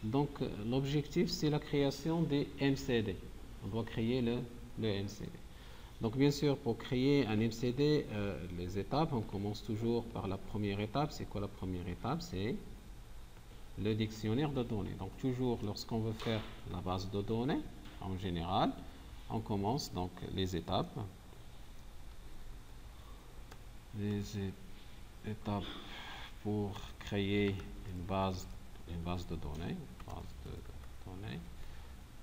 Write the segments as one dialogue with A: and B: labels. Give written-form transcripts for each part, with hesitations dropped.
A: Donc, l'objectif, c'est la création des MCD. On doit créer le MCD. Donc, bien sûr, pour créer un MCD, les étapes, on commence toujours par la première étape. C'est quoi la première étape? C'est le dictionnaire de données. Donc, toujours, lorsqu'on veut faire la base de données, en général, on commence donc les étapes. Les étapes pour créer une base de données.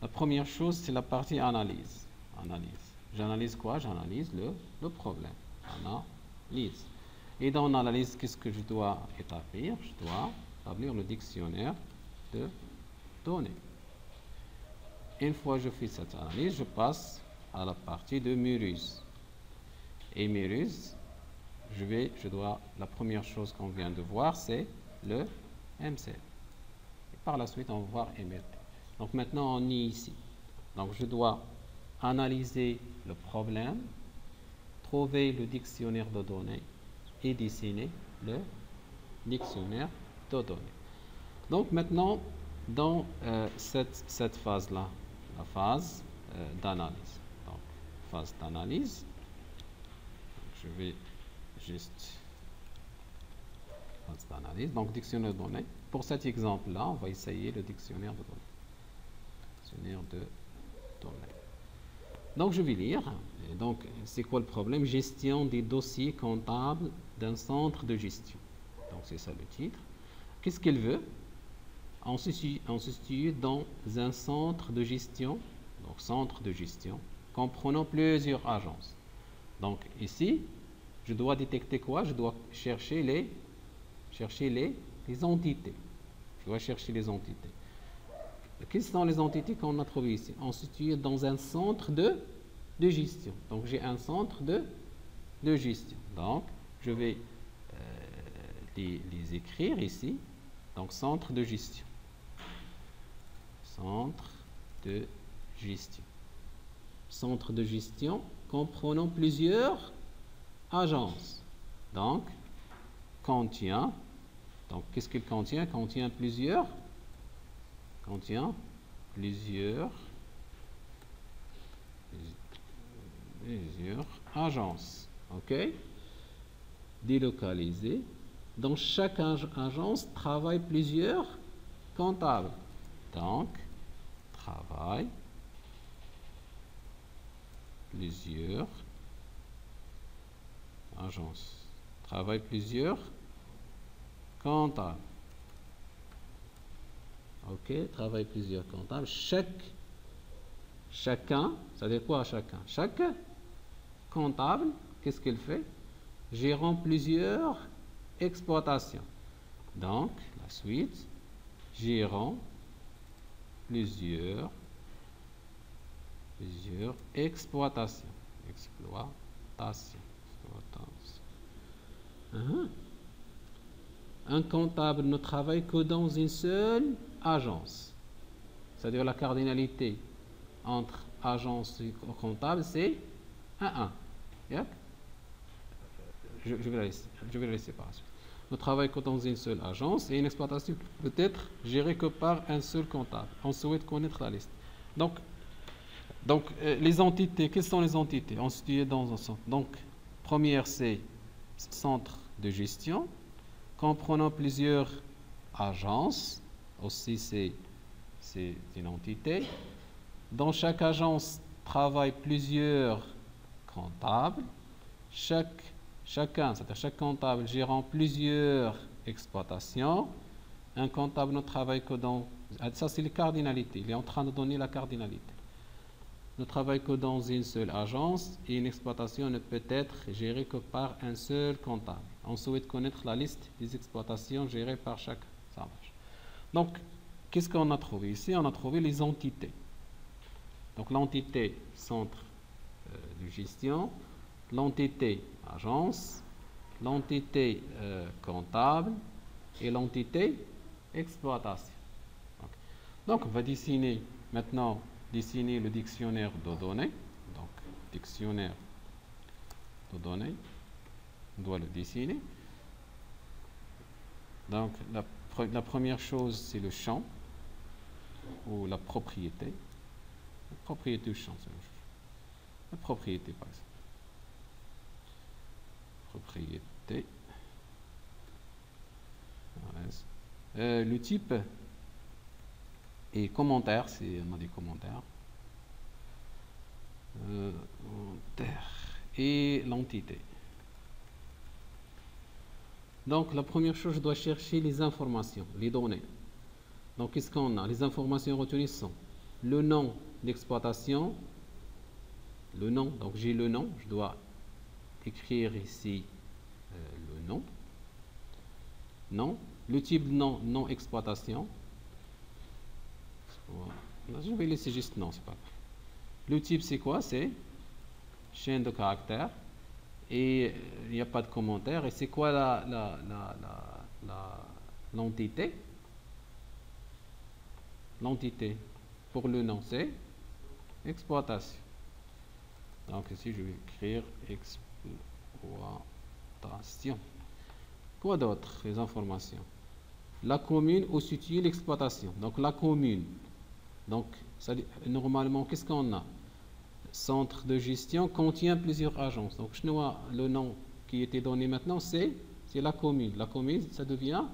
A: La première chose, c'est la partie analyse. J'analyse quoi? J'analyse le problème. Analyse. Et dans l'analyse, qu'est-ce que je dois établir? Je dois établir le dictionnaire de données. Une fois que je fais cette analyse, je passe à la partie de mes ruses. Et mes ruses, la première chose qu'on vient de voir, c'est le MCD. Et par la suite, on va voir MLT. Donc maintenant, on est ici. Donc je dois analyser le problème, trouver le dictionnaire de données et dessiner le dictionnaire de données. Donc maintenant, dans cette phase-là, la phase d'analyse. Donc, phase d'analyse, je vais juste phase d'analyse, donc dictionnaire de données. Pour cet exemple-là, on va essayer le dictionnaire de données. Donc, je vais lire. Et donc, c'est quoi le problème? Gestion des dossiers comptables d'un centre de gestion. Donc, c'est ça le titre. Qu'est-ce qu'il veut? On se situe dans un centre de gestion, comprenant plusieurs agences. Donc, ici, je dois détecter quoi? Je dois chercher les entités. Quelles sont les entités qu'on a trouvées ici? On se situe dans un centre de gestion. Donc, j'ai un centre de gestion. Donc, je vais les écrire ici. Donc, centre de gestion. Centre de gestion comprenant plusieurs agences. Donc, qu'est-ce qu'il contient? Contient plusieurs agences. OK? Délocalisées. Dans chaque agence travaillent plusieurs comptables. Donc, travaillent plusieurs agences. Travaillent plusieurs comptables. OK, travaillent plusieurs comptables. Chacun, ça veut dire quoi chacun? Chaque comptable, qu'est-ce qu'il fait? Gérant plusieurs exploitations. Donc, la suite, gérant plusieurs exploitations. Un comptable ne travaille que dans une seule agence. C'est-à-dire la cardinalité entre agence et comptable, c'est 1-1. Yeah? Je vais la laisser par la suite. Ne travaille que dans une seule agence et une exploitation peut être gérée que par un seul comptable. On souhaite connaître la liste. Donc les entités, quelles sont les entités? On se situe dans un centre. Donc, première, c'est centre de gestion, comprenant plusieurs agences. Aussi, c'est une entité. Dans chaque agence travaillent plusieurs comptables. Chacun, c'est-à-dire chaque comptable gérant plusieurs exploitations. Un comptable ne travaille que dans... Ça, c'est les cardinalités. Il est en train de donner la cardinalité. Ne travaille que dans une seule agence et une exploitation ne peut être gérée que par un seul comptable. On souhaite connaître la liste des exploitations gérées par chaque. Ça marche. Donc, qu'est-ce qu'on a trouvé ici? On a trouvé les entités. Donc, l'entité centre de gestion, l'entité agence, l'entité comptable et l'entité exploitation. Donc, on va dessiner le dictionnaire de données. Donc, dictionnaire de données, on doit le dessiner. Donc, la première chose, c'est le champ. ou la propriété. La propriété ou champ, c'est la même chose. La propriété, par exemple. Propriété. Le type et commentaire, on a des commentaires. Et l'entité. Donc la première chose, je dois chercher les informations, les données. Donc qu'est-ce qu'on a? Les informations retenues sont le nom d'exploitation, le nom, donc j'ai le nom, je dois écrire ici le nom, le type de nom, non exploitation. Je vais laisser juste non, c'est pas grave. Le type c'est quoi? C'est chaîne de caractères et il n'y a pas de commentaire. Et c'est quoi l'entité? L'entité pour le nom c'est exploitation. Donc ici je vais écrire exploitation. Quoi d'autre? Les informations. La commune où se situe l'exploitation. Donc la commune. Donc normalement qu'est-ce qu'on a? Centre de gestion contient plusieurs agences. Donc le nom qui était donné maintenant c'est la commune. La commune ça devient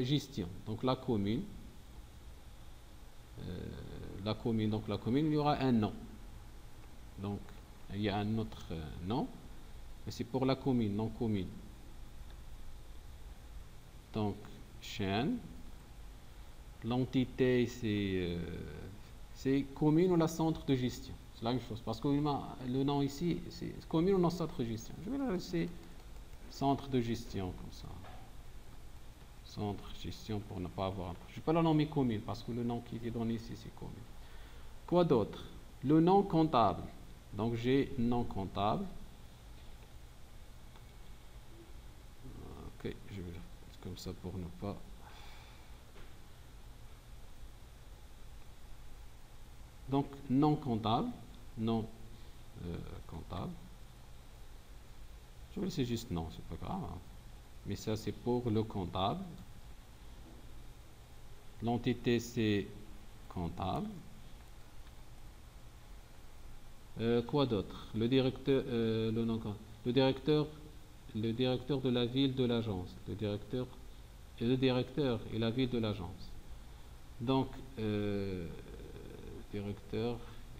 A: gestion. Donc la commune. Donc la commune il y aura un nom. Donc il y a un autre nom. Mais c'est pour la commune, non commune. Donc chaîne. L'entité c'est commune ou la centre de gestion. C'est la même chose. Parce que le nom ici, c'est commune ou non centre de gestion. Je vais la laisser centre de gestion comme ça. Centre de gestion pour ne pas avoir. Je ne vais pas la nommer commune parce que le nom qui est donné ici c'est commune. Quoi d'autre? Le nom comptable. Donc j'ai nom comptable. Ok, je vais comme ça pour ne pas. Donc, non comptable, comptable. Je vais laisser juste non, c'est pas grave. Hein. Mais ça, c'est pour le comptable. L'entité, c'est comptable. Quoi d'autre? Le directeur, le directeur de la ville de l'agence. Le directeur et la ville de l'agence. Donc, directeur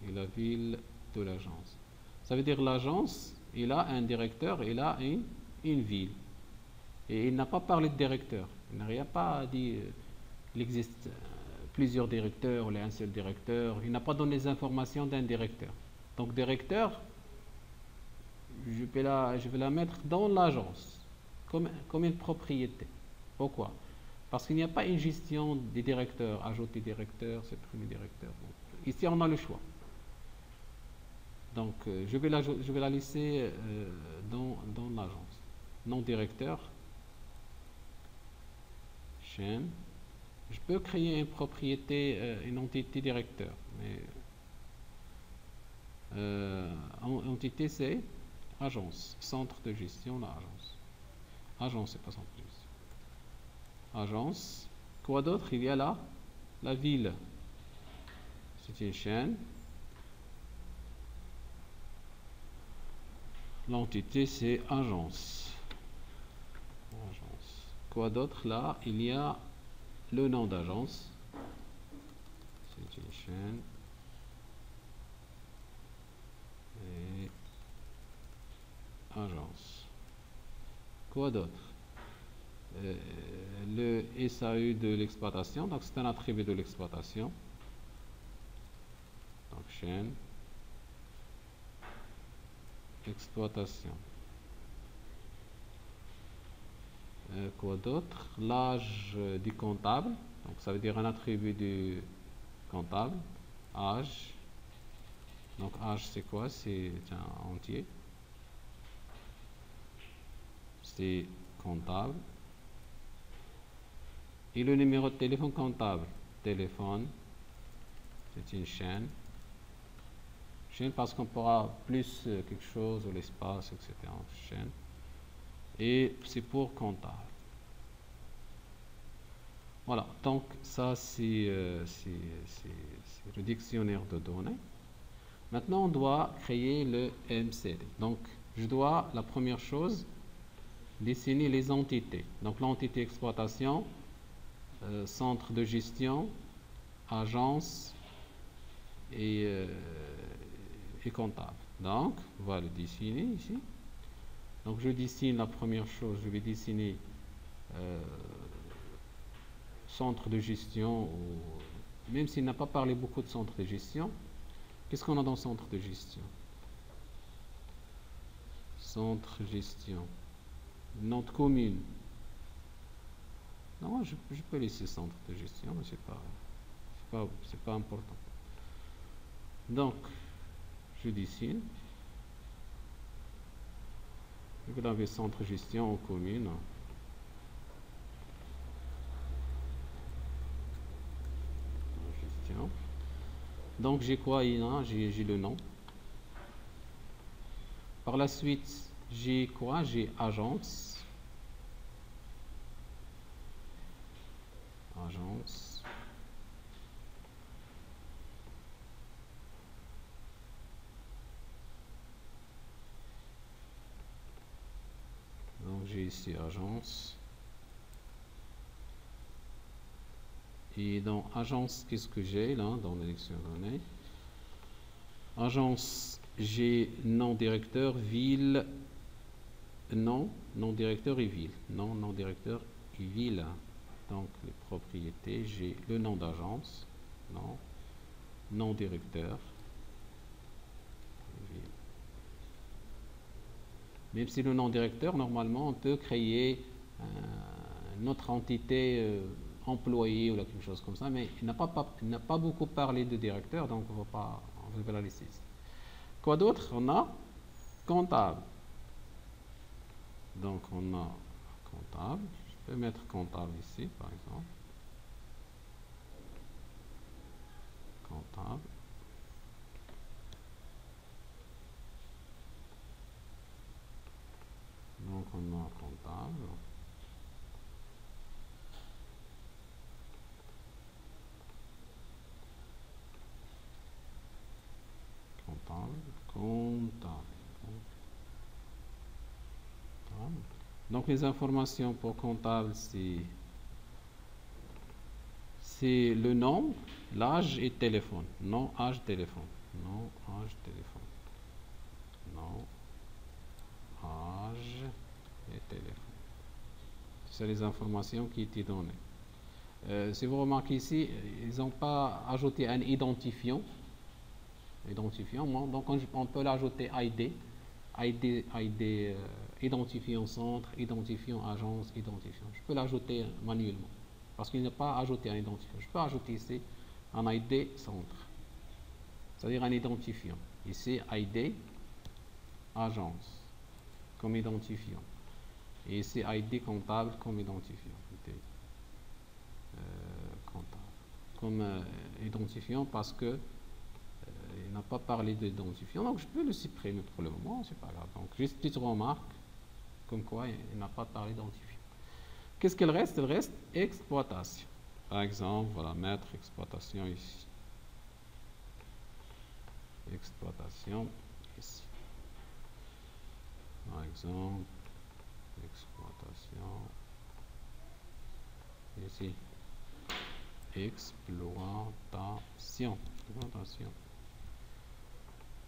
A: et la ville de l'agence. Ça veut dire l'agence, il a un directeur, il a une ville. Et il n'a pas parlé de directeur. Il n'a rien pas dit qu'il existe plusieurs directeurs ou un seul directeur. Il n'a pas donné les informations d'un directeur. Donc directeur, je vais la mettre dans l'agence, comme une propriété. Pourquoi? Parce qu'il n'y a pas une gestion des directeurs, ajouter directeur, supprimer directeur. Donc, ici, on a le choix. Donc, je vais la laisser dans l'agence. Nom directeur, chaîne. Je peux créer une propriété, une entité directeur. Mais entité, c'est agence. Centre de gestion, l'agence. Agence, c'est pas centre de gestion. Agence. Quoi d'autre? Il y a là la ville. C'est une chaîne. L'entité, c'est agence. Agence. Quoi d'autre? Là, il y a le nom d'agence. C'est une chaîne. Et agence. Quoi d'autre? Le SAU de l'exploitation. Donc, c'est un attribut de l'exploitation. Donc, chaîne. Exploitation. Quoi d'autre? L'âge du comptable. Donc, ça veut dire un attribut du comptable. Âge. Donc, âge, c'est quoi? C'est un entier. C'est comptable. Et le numéro de téléphone comptable. Téléphone. C'est une chaîne. Chaîne parce qu'on pourra plus quelque chose, ou l'espace, etc. Chaîne. Et c'est pour comptable. Voilà, donc ça c'est le dictionnaire de données. Maintenant, on doit créer le MCD. Donc, je dois, la première chose, dessiner les entités. Donc, l'entité exploitation, centre de gestion, agence et comptable. Donc, on va le dessiner ici. Donc, je dessine la première chose, je vais dessiner centre de gestion, ou, même s'il n'a pas parlé beaucoup de centre de gestion. Qu'est-ce qu'on a dans centre de gestion? Centre gestion. Nom de commune. Non, je peux laisser centre de gestion, mais c'est pas important. Donc, je dessine. Vous avez centre gestion en commune. Gestion. Donc, j'ai quoi? J'ai le nom. Par la suite, j'ai quoi? J'ai agence. Agence. Donc, j'ai ici agence. Et dans agence, qu'est-ce que j'ai là dans l'élection donnée? Agence, j'ai nom directeur, ville, nom directeur et ville. Nom directeur et ville. Donc les propriétés, j'ai le nom d'agence, nom directeur, ville. Même si le nom directeur, normalement, on peut créer une autre entité employé ou quelque chose comme ça, mais il n'a pas beaucoup parlé de directeur, donc on va la laisser ici. Quoi d'autre? On a comptable. Donc on a comptable. Je peux mettre comptable ici, par exemple. Comptable. Donc on a comptable. Comptable. Donc les informations pour comptable, c'est le nom, l'âge et téléphone. Nom, âge, téléphone. Nom, âge, téléphone. Nom, âge et téléphone. C'est les informations qui étaient données. Si vous remarquez ici, ils n'ont pas ajouté un identifiant. Donc on peut l'ajouter ID, identifiant centre, identifiant agence, identifiant. Je peux l'ajouter manuellement parce qu'il n'a pas ajouté un identifiant. Je peux ajouter ici un ID centre, c'est-à-dire un identifiant. Ici ID agence comme identifiant et ici ID comptable comme identifiant. Comme identifiant parce que il n'a pas parlé d'identifiant, donc je peux le supprimer pour le moment, c'est pas grave. Donc juste petite remarque, comme quoi il n'a pas parlé d'identifiant. Qu'est-ce qu'il reste? Il reste exploitation. Par exemple, voilà, mettre exploitation ici. Exploitation ici. Par exemple, exploitation ici. Exploitation.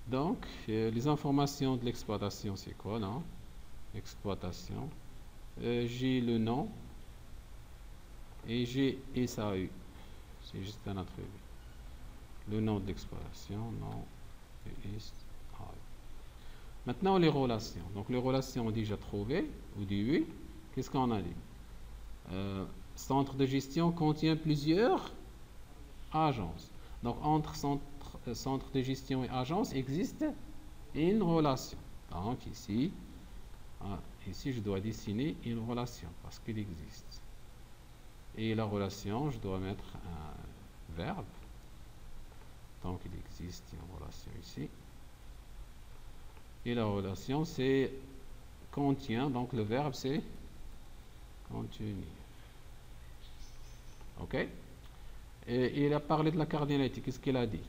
A: Donc, les informations de l'exploitation, c'est quoi, non? Exploitation. J'ai le nom et j'ai SAU. C'est juste un attribut. Le nom de l'exploitation, nom et SAU. Maintenant, les relations. Donc, les relations déjà trouvées au début. Qu'est-ce qu'on a dit? Centre de gestion contient plusieurs agences. Donc, entre centre de gestion et agence existe une relation. Donc, ici, je dois dessiner une relation parce qu'il existe. Et la relation, je dois mettre un verbe. Donc, il existe une relation ici. Et la relation, c'est contient. Donc, le verbe, c'est contenir. OK? Et il a parlé de la cardinalité. Qu'est-ce qu'il a dit?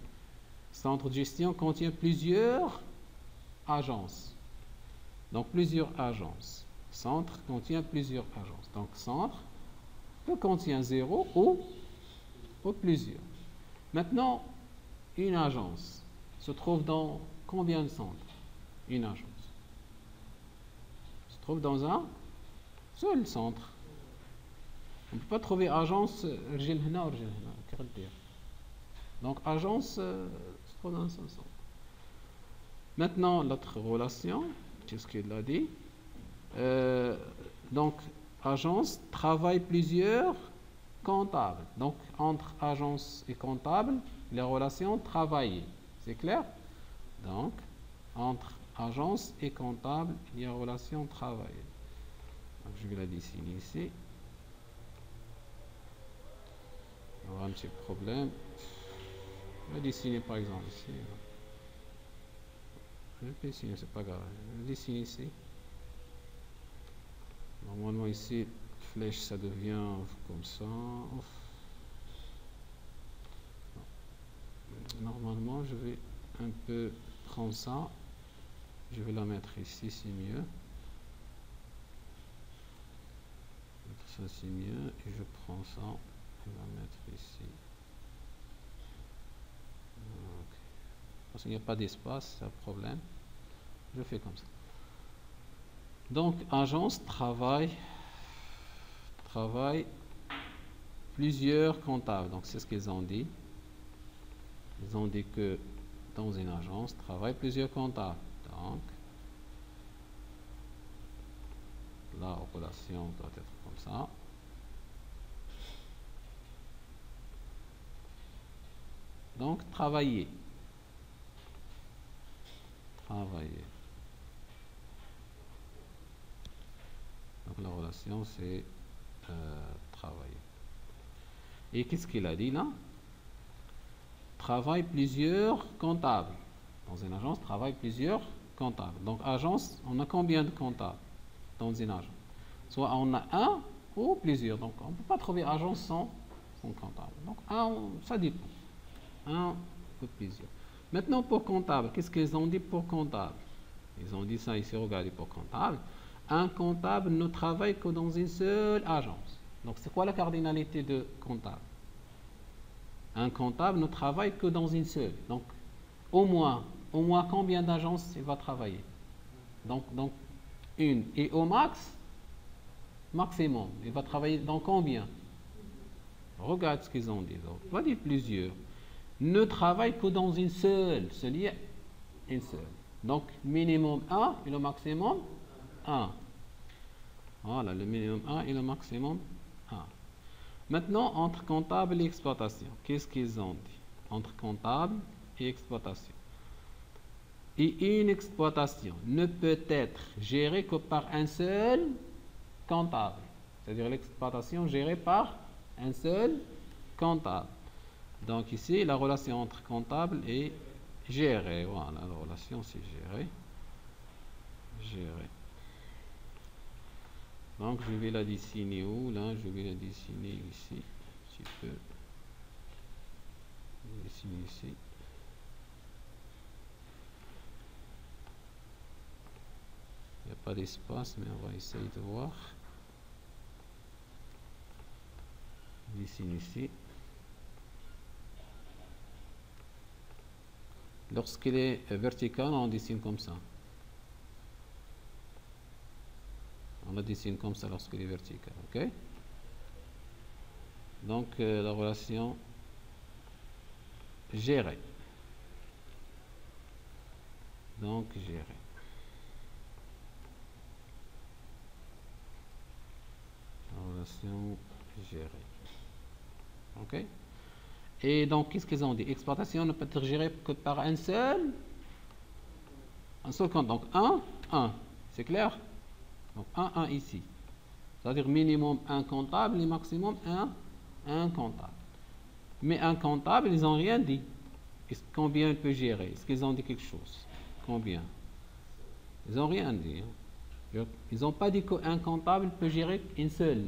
A: Centre de gestion contient plusieurs agences. Donc, plusieurs agences. Centre contient plusieurs agences. Donc, centre peut contient 0 ou plusieurs. Maintenant, une agence se trouve dans combien de centres? Une agence se trouve dans un seul centre. On ne peut pas trouver agence donc agence se trouve dans un seul centre. Maintenant, l'autre relation, qu'est-ce qu'il a dit? Donc, agence travaille plusieurs comptables. Donc, entre agence et comptable, les relations travailler. C'est clair? Donc, entre agence et comptable, il y a relation travailler. Donc, je vais la dessiner ici. On aura un petit problème. Je vais dessiner par exemple ici. Je vais dessiner, c'est pas grave. Je vais dessiner ici. Normalement ici, flèche ça devient comme ça. Normalement je vais un peu prendre ça. Je vais la mettre ici, c'est mieux. Ça c'est mieux. Et je prends ça. Je vais la mettre ici. Okay. Parce qu'il n'y a pas d'espace, c'est un problème. Je fais comme ça. Donc, agence travaille plusieurs comptables. Donc, c'est ce qu'ils ont dit. Ils ont dit que dans une agence, travaillent plusieurs comptables. Donc, la relation doit être comme ça. Donc, travailler. Donc, la relation, c'est travailler. Et qu'est-ce qu'il a dit là? Travaille plusieurs comptables. Dans une agence, travaille plusieurs comptables. Donc, agence, on a combien de comptables dans une agence? Soit on a un ou plusieurs. Donc, on ne peut pas trouver agence sans comptable. Donc, ça dépend. Un ou plusieurs. Maintenant, pour comptable, qu'est-ce qu'ils ont dit pour comptable? Ils ont dit ça ici, regardez pour comptable. Un comptable ne travaille que dans une seule agence. Donc, c'est quoi la cardinalité de comptable? Un comptable ne travaille que dans une seule. Donc, au moins combien d'agences il va travailler? Donc, une. Et au maximum, il va travailler dans combien? Regarde ce qu'ils ont dit. Donc, on va dire plusieurs. Ne travaille que dans une seule. C'est-à-dire une seule. Donc, minimum 1 et le maximum 1. Voilà, le minimum 1 et le maximum 1. Maintenant, entre comptable et exploitation, qu'est-ce qu'ils ont dit? Entre comptable et exploitation. Et une exploitation ne peut être gérée que par un seul comptable. C'est-à-dire l'exploitation gérée par un seul comptable. Donc ici, la relation entre comptable et géré. Voilà, la relation c'est géré. Donc je vais la dessiner où? Là, je vais la dessiner ici. Un petit peu. Je vais dessiner ici. Il n'y a pas d'espace, mais on va essayer de voir. Je dessine ici. Lorsqu'il est vertical, on dessine comme ça. On la dessine comme ça lorsqu'il est vertical, ok? Donc, la relation gérée. Donc, gérée. La relation gérée. Ok? Et donc, qu'est-ce qu'ils ont dit? Exploitation ne peut être gérée que par un seul compte. Donc, 1. C'est clair? Donc, 1 ici. C'est-à-dire minimum 1 comptable et maximum 1 comptable. Mais un comptable, ils n'ont rien dit. Combien il peut gérer? Est-ce qu'ils ont dit quelque chose? Combien? Ils n'ont rien dit. Ils n'ont pas dit qu'un comptable peut gérer une seule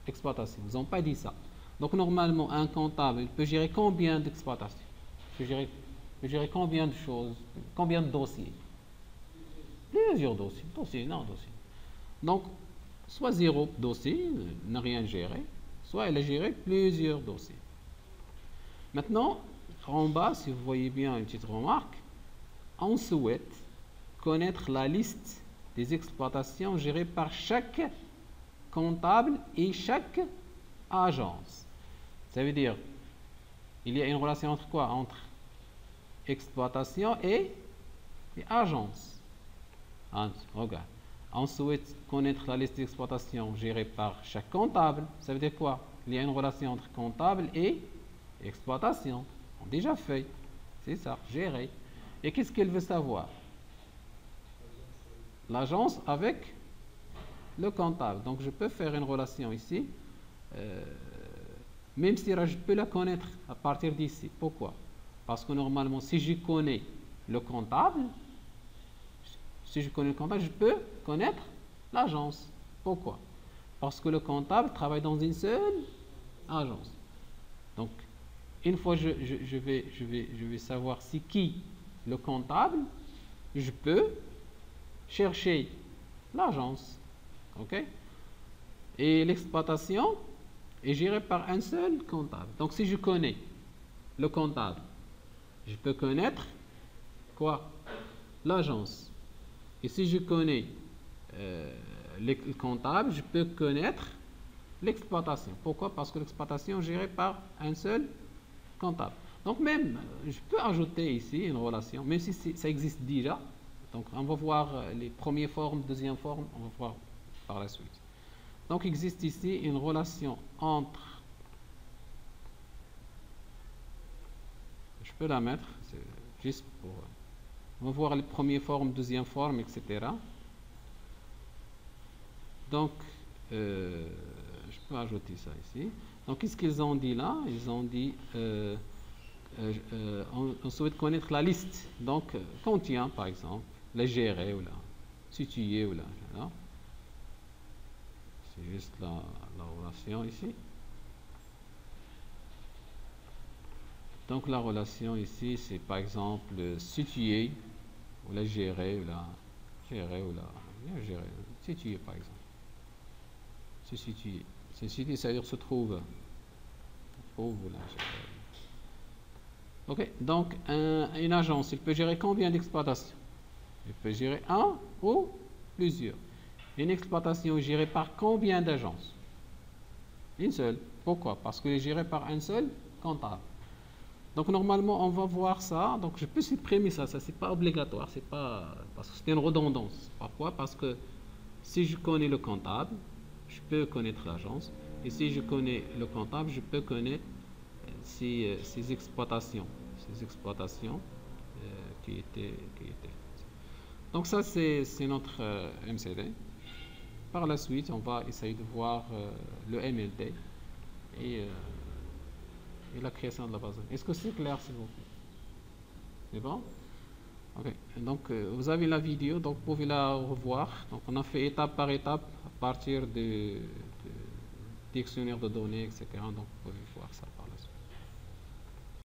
A: exploitation. Ils n'ont pas dit ça. Donc normalement, un comptable, il peut gérer combien d'exploitations? Il peut gérer combien de choses? Combien de dossiers? Plusieurs dossiers, non, dossiers. Donc, soit zéro dossier, n'a rien géré, soit elle a géré plusieurs dossiers. Maintenant, en bas, si vous voyez bien une petite remarque, on souhaite connaître la liste des exploitations gérées par chaque comptable et chaque agence. Ça veut dire, il y a une relation entre quoi? Entre exploitation et agence. Regarde. On souhaite connaître la liste d'exploitation gérée par chaque comptable. Ça veut dire quoi? Il y a une relation entre comptable et exploitation. On a déjà fait. C'est ça, gérer. Et qu'est-ce qu'elle veut savoir? L'agence avec le comptable. Donc je peux faire une relation ici, même si je peux la connaître à partir d'ici. Pourquoi? Parce que normalement, si je connais le comptable, je peux connaître l'agence. Pourquoi? Parce que le comptable travaille dans une seule agence. Donc, une fois je vais savoir c'est qui le comptable, je peux chercher l'agence. OK? Et l'exploitation est gérée par un seul comptable. Donc, si je connais le comptable, je peux connaître quoi? L'agence. Et si je connais le comptable, je peux connaître l'exploitation. Pourquoi? Parce que l'exploitation est gérée par un seul comptable. Donc même, je peux ajouter ici une relation, même si ça existe déjà. Donc on va voir les premières formes, deuxième forme, on va voir par la suite. Donc il existe ici une relation entre, je peux la mettre, c'est juste pour, on va voir les premières formes, deuxième forme, etc. Donc, je peux ajouter ça ici. Donc, qu'est-ce qu'ils ont dit là? Ils ont dit, on souhaite connaître la liste. Donc, contient, par exemple, la gérer ou la situer ou la. C'est juste la relation ici. Donc, la relation ici, c'est par exemple situer ou la gérer ou la situer, par exemple. Se situer. Se situer, ça veut dire se trouve. Ok, donc une agence, il peut gérer combien d'exploitations? Il peut gérer un ou plusieurs. Une exploitation est gérée par combien d'agences? Une seule. Pourquoi? Parce qu'elle est gérée par un seul comptable. Donc normalement, on va voir ça. Donc je peux supprimer ça. Ça, c'est pas obligatoire. C'est pas parce que c'est une redondance. Pourquoi? Parce que si je connais le comptable, je peux connaître l'agence. Et si je connais le comptable, je peux connaître ces exploitations. Ces exploitations qui étaient. Donc ça, c'est notre MCD. Par la suite, on va essayer de voir le MLD et la création de la base. Est-ce que c'est clair, s'il vous plaît? C'est bon? Ok. Donc, vous avez la vidéo, donc vous pouvez la revoir. Donc, on a fait étape par étape à partir du dictionnaire de données, etc. Donc, vous pouvez voir ça.